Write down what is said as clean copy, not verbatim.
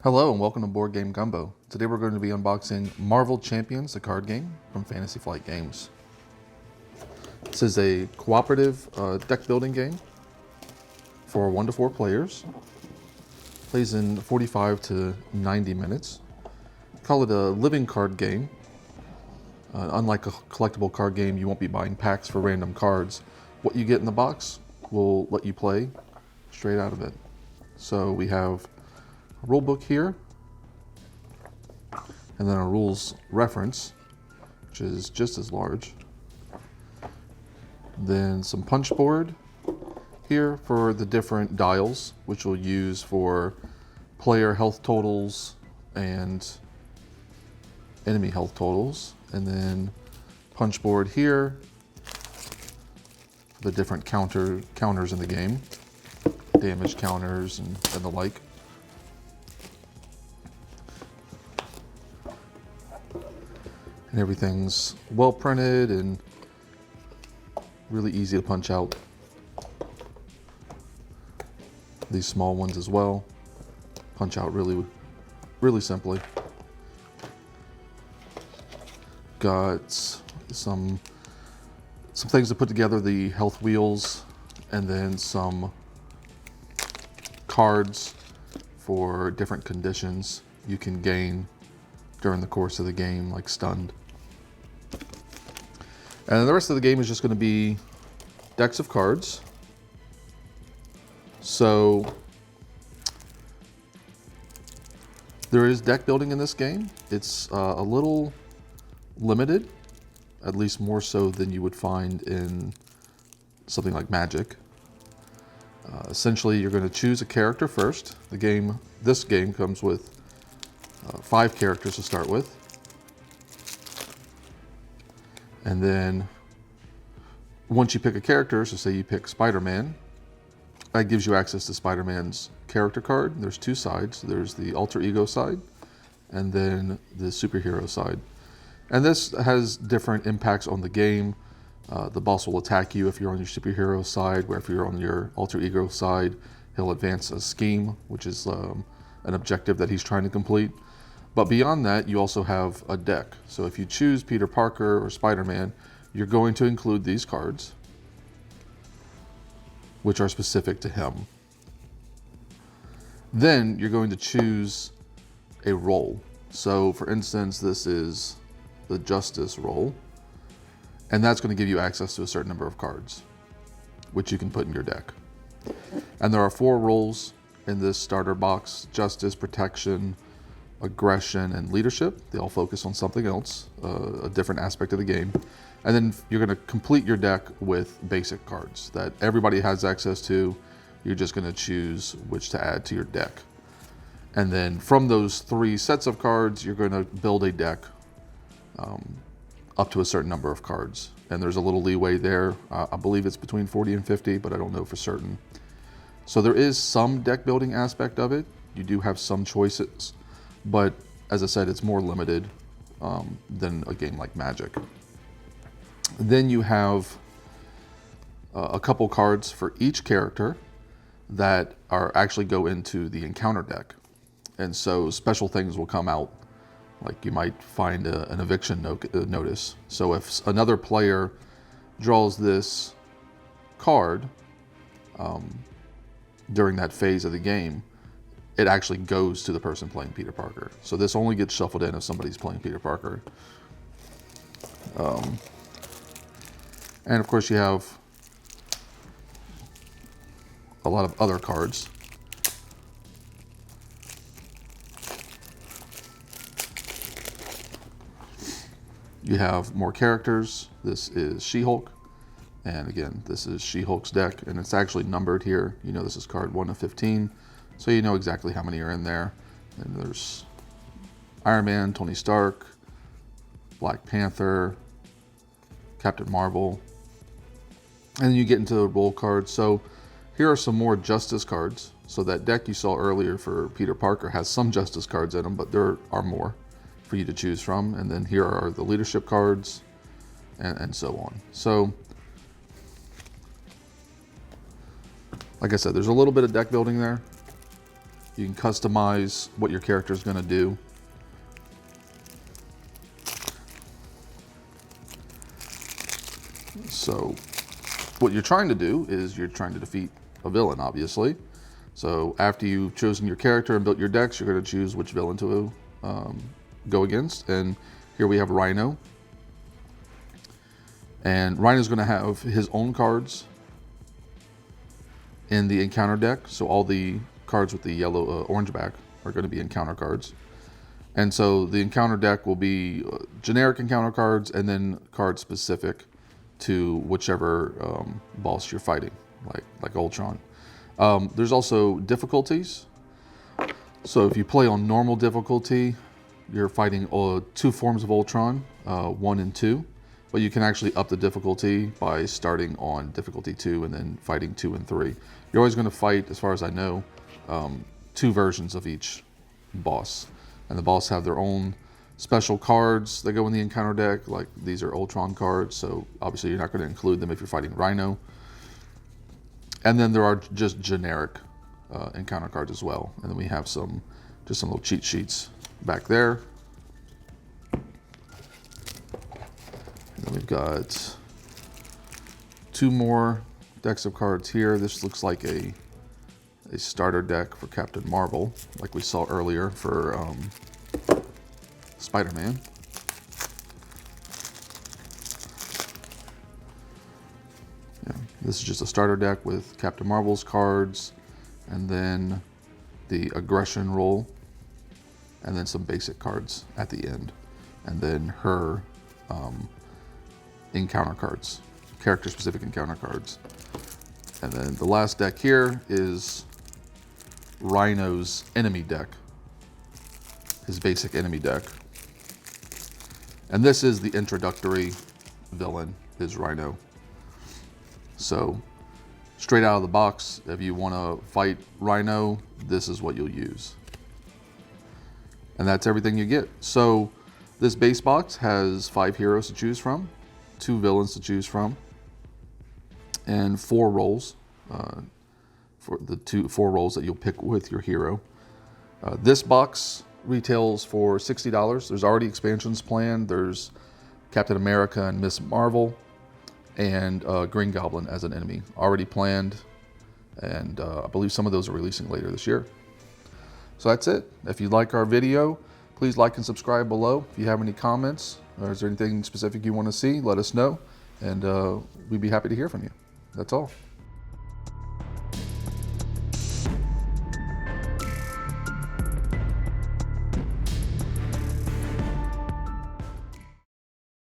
Hello and welcome to Board Game Gumbo. Today we're going to be unboxing Marvel Champions, the card game from Fantasy Flight Games. This is a cooperative deck building game for 1 to 4 players. Plays in 45 to 90 minutes. Call it a living card game. Unlike a collectible card game, you won't be buying packs for random cards. What you get in the box will let you play straight out of it. So we have a rule book here, and then a rules reference, which is just as large. Then some punch board here for the different dials, which we'll use for player health totals and enemy health totals. And then punch board here for the different counters in the game, damage counters and the like. And everything's well printed and really easy to punch out. These small ones as well punch out really simply. Got some things to put together, the health wheels, and then some cards for different conditions you can gain during the course of the game, like stunned. And the rest of the game is just going to be decks of cards. So there is deck building in this game. It's a little limited, at least more so than you would find in something like Magic. Essentially, you're going to choose a character first. This game comes with 5 characters to start with. And then once you pick a character, so say you pick Spider-Man, that gives you access to Spider-Man's character card. There's 2 sides. There's the alter ego side and then the superhero side. And this has different impacts on the game. The boss will attack you if you're on your superhero side, where if you're on your alter ego side, he'll advance a scheme, which is an objective that he's trying to complete. But beyond that, you also have a deck. So if you choose Peter Parker or Spider-Man, you're going to include these cards, which are specific to him. Then you're going to choose a role. So for instance, this is the Justice role, and that's going to give you access to a certain number of cards, which you can put in your deck. And there are 4 roles in this starter box: Justice, Protection, Aggression, and Leadership. They all focus on something else, a different aspect of the game. And then you're going to complete your deck with basic cards that everybody has access to. You're just going to choose which to add to your deck. And then from those 3 sets of cards, you're going to build a deck up to a certain number of cards. And there's a little leeway there. I believe it's between 40 and 50, but I don't know for certain. So there is some deck building aspect of it. You do have some choices, but as I said, it's more limited than a game like Magic. Then you have a couple cards for each character that actually go into the encounter deck. And so special things will come out, like you might find an eviction notice. So if another player draws this card during that phase of the game, it actually goes to the person playing Peter Parker. So this only gets shuffled in if somebody's playing Peter Parker. And of course you have a lot of other cards. You have more characters. This is She-Hulk. And again, this is She-Hulk's deck, and it's actually numbered here. You know this is card 1 of 15. So you know exactly how many are in there. And there's Iron Man, Tony Stark, Black Panther, Captain Marvel. And then you get into the role cards. So here are some more Justice cards. So that deck you saw earlier for Peter Parker has some Justice cards in them, but there are more for you to choose from. And then here are the leadership cards and so on. So like I said, there's a little bit of deck building there. You can customize what your character is going to do. So what you're trying to do is you're trying to defeat a villain, obviously. So after you've chosen your character and built your decks, you're going to choose which villain to go against. And here we have Rhino. And Rhino's going to have his own cards in the encounter deck. So all the cards with the yellow, orange back are going to be encounter cards. And so the encounter deck will be generic encounter cards and then cards specific to whichever boss you're fighting, like Ultron. There's also difficulties. So if you play on normal difficulty, you're fighting 2 forms of Ultron, 1 and 2. But you can actually up the difficulty by starting on difficulty 2 and then fighting 2 and 3. You're always going to fight, as far as I know, 2 versions of each boss. And the boss have their own special cards that go in the encounter deck. Like these are Ultron cards, so obviously you're not going to include them if you're fighting Rhino. And then there are just generic encounter cards as well. And then we have some little cheat sheets back there. And then we've got 2 more decks of cards here. This looks like a starter deck for Captain Marvel, like we saw earlier for Spider-Man. Yeah, this is just a starter deck with Captain Marvel's cards, and then the aggression roll, and then some basic cards at the end, and then her encounter cards, character-specific encounter cards. And then the last deck here is Rhino's enemy deck, his basic enemy deck. And this is the introductory villain, is Rhino. So straight out of the box, if you want to fight Rhino, this is what you'll use. And that's everything you get. So this base box has 5 heroes to choose from, 2 villains to choose from, and 4 roles for the 4 roles that you'll pick with your hero. This box retails for $60. There's already expansions planned. There's Captain America and Miss Marvel, and Green Goblin as an enemy already planned, and I believe some of those are releasing later this year. So that's it. If you like our video, please like and subscribe below. If you have any comments, or is there anything specific you want to see, let us know, and we'd be happy to hear from you. That's all.